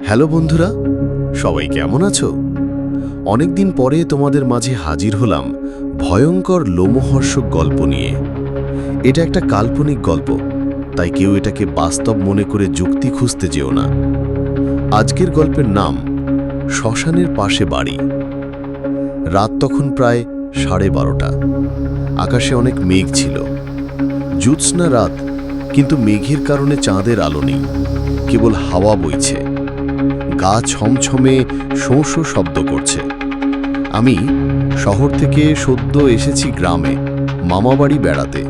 Hello বন্ধুরা, সবাই কেমন আছো? অনেকদিন পরে তোমাদের মাঝে হাজির হলাম ভয়ঙ্কর লোমহর্ষক গল্প নিয়ে। এটা একটা কাল্পনিক গল্প, তাই কেউ এটাকে বাস্তব মনে করে যুক্তি খুঁজতে যেও না। আজকের গল্পের নাম শ্মশানের পাশে বাড়ি। রাত তখন প্রায় 12:30। আকাশে অনেক মেঘ ছিল। জ্যোৎস্না রাত, কিন্তু মেঘের কারণে চাঁদের আলো নেই, কেবল হাওয়া বইছে। গা ছমছমে শোঁ শোঁ শব্দ করছে। আমি শহর থেকে সদ্য এসেছি গ্রামে, মামাবাড়ি বেড়াতে।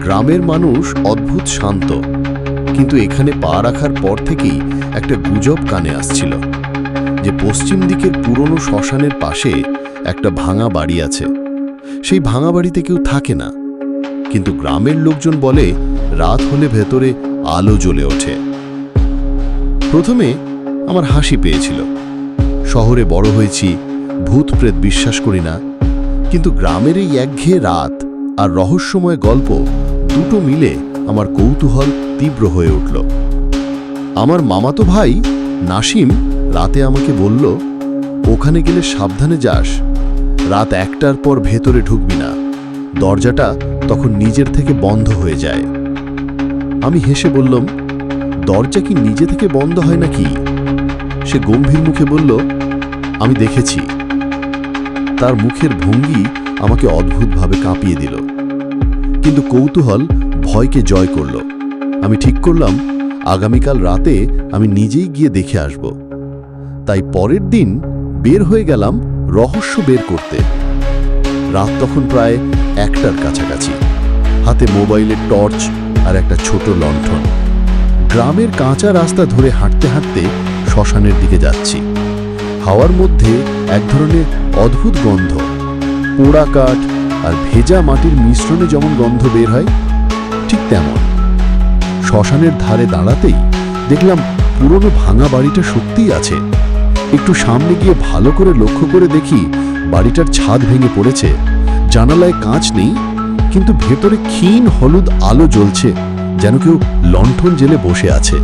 গ্রামের মানুষ অদ্ভুত শান্ত, কিন্তু এখানে পা রাখার পর থেকেই একটা গুজব কানে আসছিল যে পশ্চিম দিকের পুরনো শ্মশানের পাশে একটা ভাঙা বাড়ি আছে। সেই ভাঙা বাড়িতে কেউ থাকে না, কিন্তু গ্রামের লোকজন বলে রাত হলে ভেতরে আলো জ্বলে ওঠে। প্রথমে আমার হাসি পেয়েছিল। শহরে বড় হয়েছি, ভূত প্রেত বিশ্বাস করি না, কিন্তু গ্রামের এই একঘেয়ে রাত আর রহস্যময় গল্প দুটো মিলে আমার কৌতূহল তীব্র হয়ে উঠল। আমার মামাতো ভাই নাসিম রাতে আমাকে বলল, ওখানে গেলে সাবধানে যাস, রাত 1টার পর ভেতরে ঢুকবি না, দরজাটা তখন নিজের থেকে বন্ধ হয়ে যায়। আমি হেসে বললাম, দরজা কি নিজে থেকে বন্ধ হয় নাকি? সে গম্ভীর মুখে বলল, আমি দেখেছি। তার মুখের ভঙ্গি আমাকে অদ্ভুতভাবে কাঁপিয়ে দিল, কিন্তু কৌতূহল ভয়কে জয় করল। আমি ঠিক করলাম আগামীকাল রাতে আমি নিজেই গিয়ে দেখে আসব। তাই পরের দিন বের হয়ে গেলাম রহস্য বের করতে। রাত তখন প্রায় 1টার কাছাকাছি। হাতে মোবাইলের টর্চ আর একটা ছোট লণ্ঠন। গ্রামের কাঁচা রাস্তা ধরে হাঁটতে হাঁটতে শ্মশানের দিকে যাচ্ছি। হাওয়ার মধ্যে এক ধরনের অদ্ভুত গন্ধ, পোড়া কাঠ আর ভেজা মাটির মিশ্রণে যেমন গন্ধ বের হয়, ঠিক তেমন। শ্মশানের ধারে দাঁড়াতেই দেখলাম পুরনো ভাঙা বাড়িটা সত্যিই আছে। একটু সামনে গিয়ে ভালো করে লক্ষ্য করে দেখি বাড়িটার ছাদ ভেঙে পড়েছে। জানালায় কাঁচ নেই, কিন্তু ভেতরে ক্ষীণ হলুদ আলো জ্বলছে, যেন কেউ লণ্ঠন জেলে বসে আছে।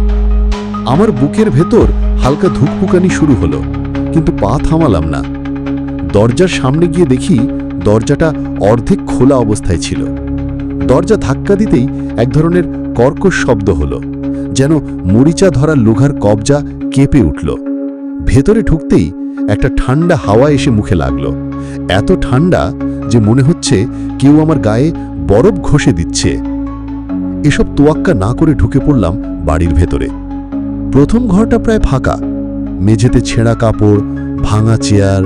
আমার বুকের ভেতর হালকা ধুকপুকানি শুরু হলো, কিন্তু পা থামালাম না। দরজার সামনে গিয়ে দেখি দরজাটা অর্ধেক খোলা অবস্থায় ছিল। দরজা ধাক্কা দিতেই এক ধরনের কর্কশ শব্দ হলো, যেন মরিচা ধরা লোহার কবজা কেঁপে উঠল। ভেতরে ঢুকতেই একটা ঠান্ডা হাওয়া এসে মুখে লাগলো, এত ঠান্ডা যে মনে হচ্ছে কেউ আমার গায়ে বরফ ঘষে দিচ্ছে। এসব তোয়াক্কা না করে ঢুকে পড়লাম বাড়ির ভেতরে। প্রথম ঘরটা প্রায় ফাঁকা, মেঝেতে ছেঁড়া কাপড়, ভাঙা চেয়ার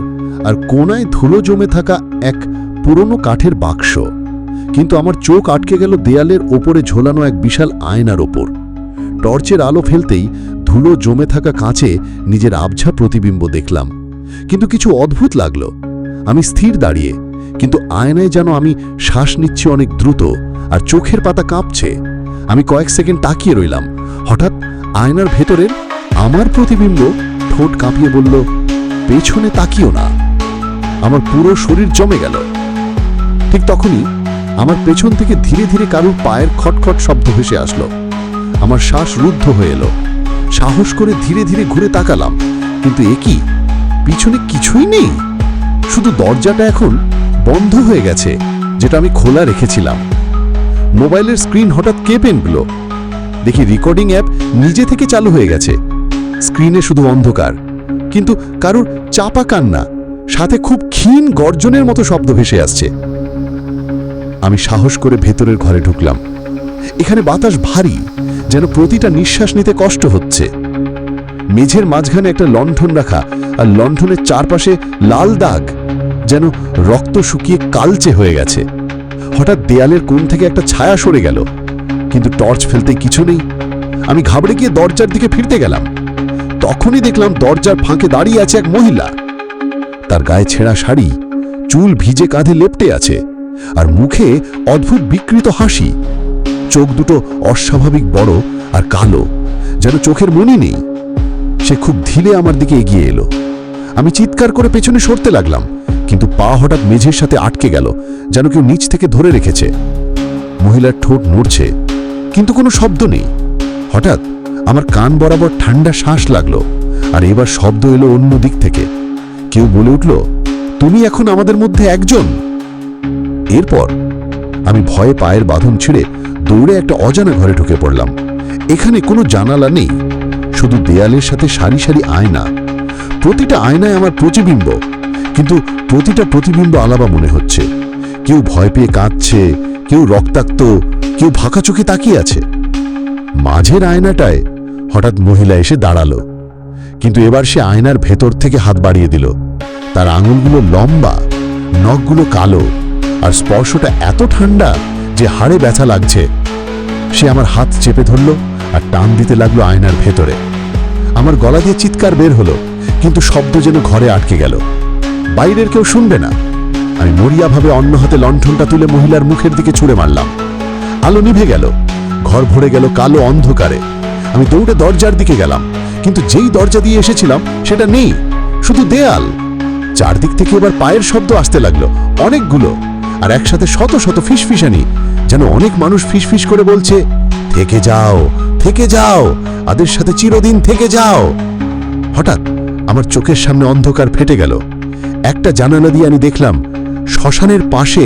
আর কোনায় ধুলো জমে থাকা এক পুরনো কাঠের বাক্স। কিন্তু আমার চোখ আটকে গেল দেয়ালের ওপরে ঝোলানো এক বিশাল আয়নার ওপর। টর্চের আলো ফেলতেই ধুলো জমে থাকা কাঁচে নিজের আবঝা প্রতিবিম্ব দেখলাম, কিন্তু কিছু অদ্ভুত লাগলো। আমি স্থির দাঁড়িয়ে, কিন্তু আয়নায় যেন আমি শ্বাস নিচ্ছি অনেক দ্রুত, আর চোখের পাতা কাঁপছে। আমি কয়েক সেকেন্ড তাকিয়ে রইলাম। হঠাৎ আয়নার ভেতরের আমার প্রতিবিম্ব ঠোঁট কাঁপিয়ে বলল, পেছনে তাকিও না। আমার পুরো শরীর জমে গেল। ঠিক তখনই আমার পেছন থেকে ধীরে ধীরে কারুর পায়ের খটখট শব্দ ভেসে আসলো। আমার শ্বাস রুদ্ধ হয়ে এলো। সাহস করে ধীরে ধীরে ঘুরে তাকালাম, কিন্তু এ কি? পিছনে কিছুই নেই, শুধু দরজাটা এখন বন্ধ হয়ে গেছে, যেটা আমি খোলা রেখেছিলাম। মোবাইলের স্ক্রিন হঠাৎ কেঁপে উঠল। দেখি রেকর্ডিং অ্যাপ নিজে থেকে চালু হয়ে গেছে। স্ক্রিনে শুধু অন্ধকার, কিন্তু কারুর চাপা কান্না, সাথে খুব ক্ষীণ গর্জনের মতো শব্দ ভেসে আসছে। আমি সাহস করে ভেতরের ঘরে ঢুকলাম। এখানে বাতাস ভারী, যেন প্রতিটা নিঃশ্বাস নিতে কষ্ট হচ্ছে। মেঝের মাঝখানে একটা লণ্ঠন রাখা, আর লণ্ঠনের চারপাশে লাল দাগ, যেন রক্ত শুকিয়ে কালচে হয়ে গেছে। হঠাৎ দেয়ালের কোণ থেকে একটা ছায়া সরে গেল, কিন্তু টর্চ ফেলতে কিছু নেই। আমি ঘাবড়ে গিয়ে দরজার দিকে ফিরতে গেলাম। তখনই দেখলাম দরজার ফাঁকে দাঁড়িয়ে আছে এক মহিলা। তার গায়ে ছেঁড়া শাড়ি, চুল ভিজে কাঁধে লেপ্টে আছে, আর মুখে অদ্ভুত বিকৃত হাসি। চোখ দুটো অস্বাভাবিক বড় আর কালো, যেন চোখের মনি নেই। সে খুব ধীরে আমার দিকে এগিয়ে এলো। আমি চিৎকার করে পেছনে সরতে লাগলাম, কিন্তু পা হঠাৎ মেঝের সাথে আটকে গেল, যেন কেউ নিচ থেকে ধরে রেখেছে। মহিলার ঠোঁট নড়ছে, কিন্তু কোনো শব্দ নেই। হঠাৎ আমার কান বরাবর ঠান্ডা শ্বাস লাগলো, আর এবার শব্দ এলো অন্য দিক থেকে। কেউ বলে উঠল, তুমি এখন আমাদের মধ্যে একজন। এরপর আমি ভয়ে পায়ের বাঁধন ছিঁড়ে দৌড়ে একটা অজানা ঘরে ঢুকে পড়লাম। এখানে কোনো জানালা নেই, শুধু দেয়ালের সাথে সারি সারি আয়না। প্রতিটা আয়নায় আমার প্রতিবিম্ব, কিন্তু প্রতিটা প্রতিবিম্ব আলাদা মনে হচ্ছে। কেউ ভয় পেয়ে কাঁদছে, কেউ রক্তাক্ত, কেউ ফাঁকা চোখে তাকিয়ে আছে। মাঝের আয়নাটায় হঠাৎ মহিলা এসে দাঁড়ালো, কিন্তু এবার সে আয়নার ভেতর থেকে হাত বাড়িয়ে দিল। তার আঙুলগুলো লম্বা, নখগুলো কালো, আর স্পর্শটা এত ঠান্ডা যে হাড়ে ব্যথা লাগছে। সে আমার হাত চেপে ধরল আর টান দিতে লাগলো আয়নার ভেতরে। আমার গলা দিয়ে চিৎকার বের হলো, কিন্তু শব্দ যেন ঘরে আটকে গেল। বাইরের কেউ শুনবে না। আমি মরিয়াভাবে অন্য হাতে লণ্ঠনটা তুলে মহিলার মুখের দিকে ছুঁড়ে মারলাম। আলো নিভে গেল, ঘর ভরে গেল কালো অন্ধকারে। আমি দৌড়ে দরজার দিকে গেলাম, কিন্তু যেই দরজা দিয়ে এসেছিলাম সেটা নেই, শুধু দেয়াল। চারদিক থেকে এবার পায়ের শব্দ আসতে লাগলো, অনেকগুলো, আর একসাথে শত শত ফিসফিসানি, যেন অনেক মানুষ ফিসফিস করে বলছে, থেকে যাও, থেকে যাও, তাদের সাথে চিরদিন থেকে যাও। হঠাৎ আমার চোখের সামনে অন্ধকার ফেটে গেল। একটা জানালা দিয়ে আমি দেখলাম শ্মশানের পাশে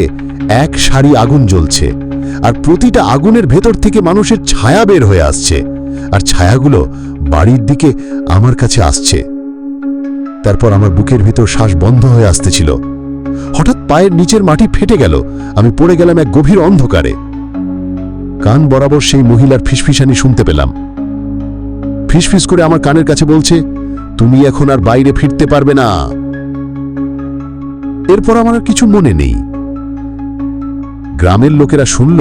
এক সারি আগুন জ্বলছে, আর প্রতিটা আগুনের ভেতর থেকে মানুষের ছায়া বের হয়ে আসছে, আর ছায়াগুলো বাড়ির দিকে আমার কাছে আসছে। তারপর আমার বুকের ভিতর শ্বাস বন্ধ হয়ে আসতেছিল। হঠাৎ পায়ের নিচের মাটি ফেটে গেল, আমি পড়ে গেলাম এক গভীর অন্ধকারে। কান বরাবর সেই মহিলার ফিসফিসানি শুনতে পেলাম। ফিসফিস করে আমার কানের কাছে বলছে, তুমি এখন আর বাইরে ফিরতে পারবে না। এরপর আমার আর কিছু মনে নেই। গ্রামের লোকেরা শুনল,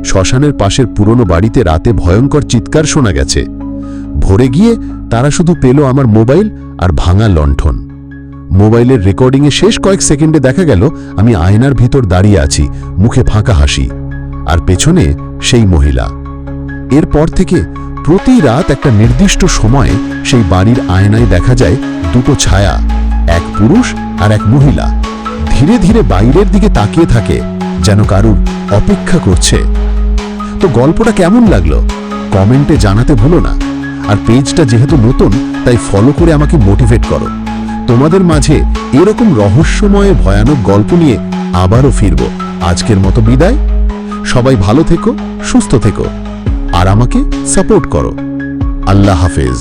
শ্মশানের পাশের পুরনো বাড়িতে রাতে ভয়ঙ্কর চিৎকার শোনা গেছে। ভোরে গিয়ে তারা শুধু পেল আমার মোবাইল আর ভাঙা লণ্ঠন। মোবাইলের রেকর্ডিংয়ে শেষ কয়েক সেকেন্ডে দেখা গেল আমি আয়নার ভিতর দাঁড়িয়ে আছি, মুখে ফাঁকা হাসি, আর পেছনে সেই মহিলা। এরপর থেকে প্রতি রাত একটা নির্দিষ্ট সময়ে সেই বাড়ির আয়নায় দেখা যায় দুটো ছায়া, এক পুরুষ আর এক মহিলা, ধীরে ধীরে বাইরের দিকে তাকিয়ে থাকে, যেন কারুর অপেক্ষা করছে। তো গল্পটা কেমন লাগলো কমেন্টে জানাতে ভুলো না। আর পেজটা যেহেতু নতুন, তাই ফলো করে আমাকে মোটিভেট করো। তোমাদের মাঝে এরকম রহস্যময় ভয়ানক গল্প নিয়ে আবারও ফিরব। আজকের মতো বিদায়। সবাই ভালো থেকো, সুস্থ থেকো, আর আমাকে সাপোর্ট করো। আল্লাহ হাফেজ।